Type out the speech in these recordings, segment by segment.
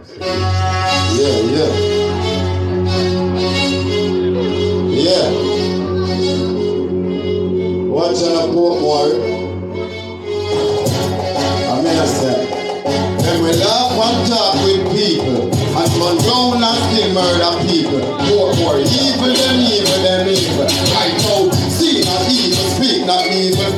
Yeah. Watch out, poor boy. I mean, I said, when we laugh and talk with people and condone and still murder people, poor boy, evil them, evil them, evil. Right now, see not evil, speak not evil.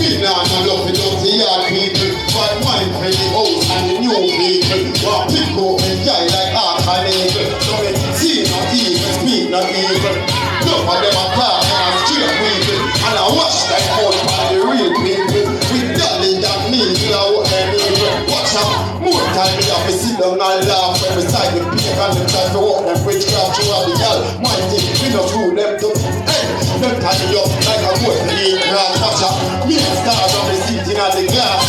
Big now and love it up the yard people, but mind for the old and the new people. While people enjoy like art and evil. So we see not evil, speak not evil. Look at them apart and I'm straight people. And I watch that out by the real people. With darling that means you know what they mean. Watch out, more time we have to sit down and laugh when we side the peak and the time to walk them witchcraft throughout the yard. Mighty, we don't fool them to hey, don't tie me up like a boy to the grass. Watch out, me and stars on the seating at the glass.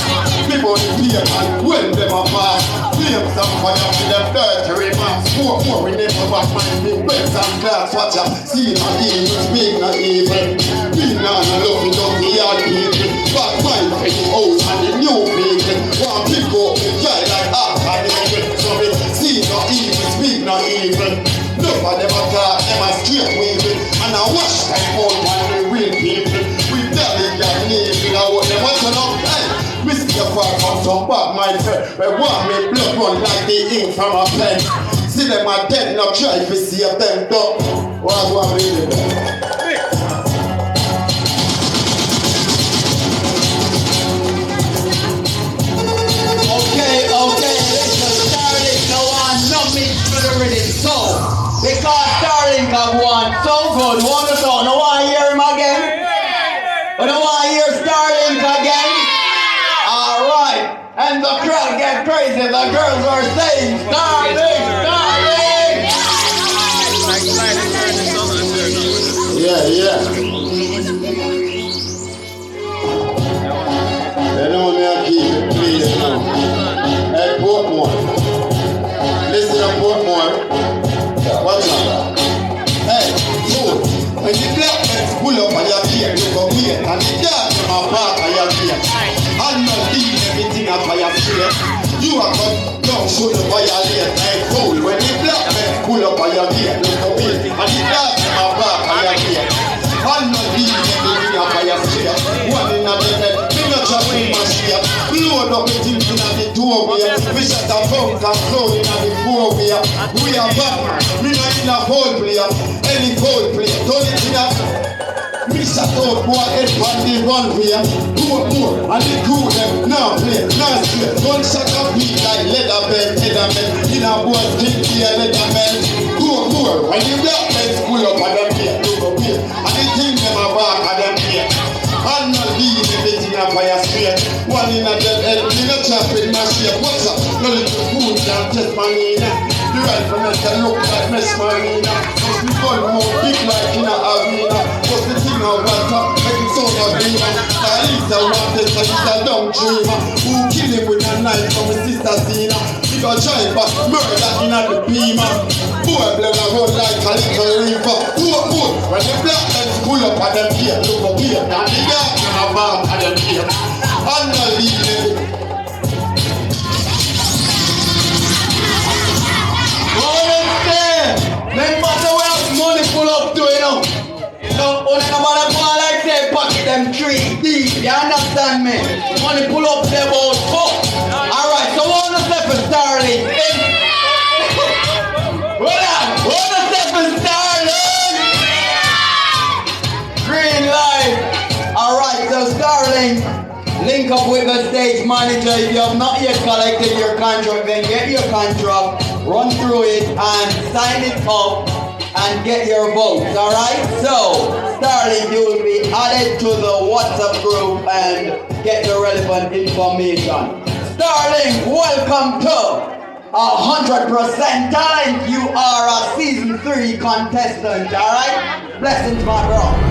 People on the beer and when them apart. Blame some fire with them dirty remarks. More we never back mind big breaks and glass. Watch out, see not evil, speak not evil. Be not a love it up the yard people. But mind for the old and the new people. Want people to die like art and evil. So we see not evil, speak not evil. Look at them attack, them a straight weaving. And I watch them out on the real people. We tell it that need you know what them want to know. Hey, we see a far from some bad mind. But want me blood run like the ink from a pen. See them a dead, not try to see a them dog. What want me to do? Okay, listen, Startlynk no one not me for the rhythm so because Startlynk have won so good, want to know, no one hear him again? But no one hear Startlynk again? Alright, and the crowd get crazy, the girls are saying Startlynk, Startlynk! Yeah. They know me and keep it please now. Hey, Portmore. Listen to Portmore. What's up? Hey, so when the black men pull up on your gear, you go here, and the dark in my park on your gear. I'll not leave everything up on your gear. You are going down, show the violate. Hey, cool. When the black men pull up on your gear, you go here, and the dark in my park on your gear. I'll not leave everything up on your gear. One in a minute. We load up the things in the doorway. We shut the pump and flow in the four-way. We are Batman, we not in a whole player. Any cold player, don't it in a we shut out boy head on the runway. More, and the crew them now play, now straight. Don't shut up beat like leather belt, in a boy skin here, leather belt. More, when the black men pull up on them here, look up here. And the thing them a back on them here. I'm not leaving everything up by a straight. One in a dead head, in a trap in my shape. What's up? No little food, can't test my nina. The rifle makes a look like Miss Marina. Must be gun more big like in a arena. What's the thing I want up? Make it sound like dreamer. At least I want this, but he's a dumb dreamer. Who kill him with a knife from his sister Zina? He got tried but murder in a the beamer. Boy, blood a run like a little river. Poor, when the black men pull up on them here, look up here. Now the dark in a bar on them here. I'm not leaving it. Remember the way money pull up to you know. So only nobody go like say pocket them 3 deep. You understand me? Money pull up them about 4. Alright, so one step for Startlynk. Hold on, one step for Startlynk. Green light. Alright, so Startlynk, link up with the stage manager. If you have not yet collected your contract, then get your contract, run through it and sign it up and get your votes, alright? So, Startlynk, you will be added to the WhatsApp group and get the relevant information. Startlynk, welcome to 100% Talent. You are a season 3 contestant, alright? Blessings, my bro.